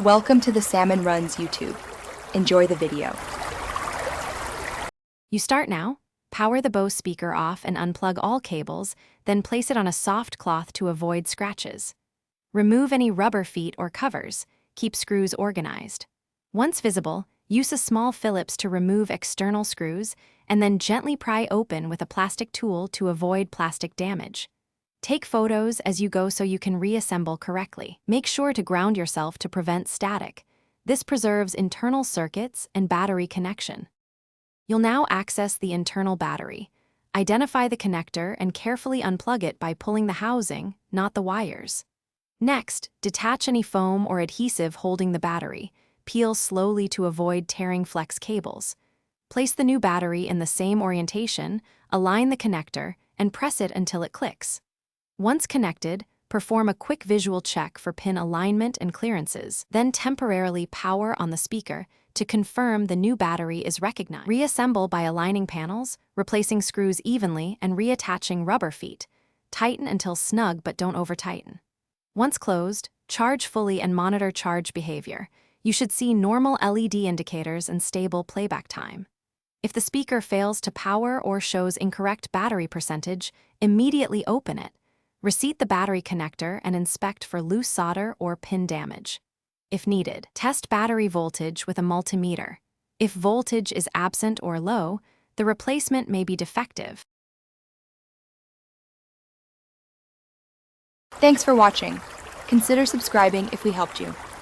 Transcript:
Welcome to the Salmon Runs YouTube. Enjoy the video. You start now, power the Bose speaker off and unplug all cables, then place it on a soft cloth to avoid scratches. Remove any rubber feet or covers, keep screws organized. Once visible, use a small Phillips to remove external screws and then gently pry open with a plastic tool to avoid plastic damage. Take photos as you go so you can reassemble correctly. Make sure to ground yourself to prevent static. This preserves internal circuits and battery connection. You'll now access the internal battery. Identify the connector and carefully unplug it by pulling the housing, not the wires. Next, detach any foam or adhesive holding the battery. Peel slowly to avoid tearing flex cables. Place the new battery in the same orientation, align the connector, and press it until it clicks. Once connected, perform a quick visual check for pin alignment and clearances, then temporarily power on the speaker to confirm the new battery is recognized. Reassemble by aligning panels, replacing screws evenly, and reattaching rubber feet. Tighten until snug but don't over-tighten. Once closed, charge fully and monitor charge behavior. You should see normal LED indicators and stable playback time. If the speaker fails to power or shows incorrect battery percentage, immediately open it. Reseat the battery connector and inspect for loose solder or pin damage. If needed, test battery voltage with a multimeter. If voltage is absent or low, the replacement may be defective. Thanks for watching. Consider subscribing if we helped you.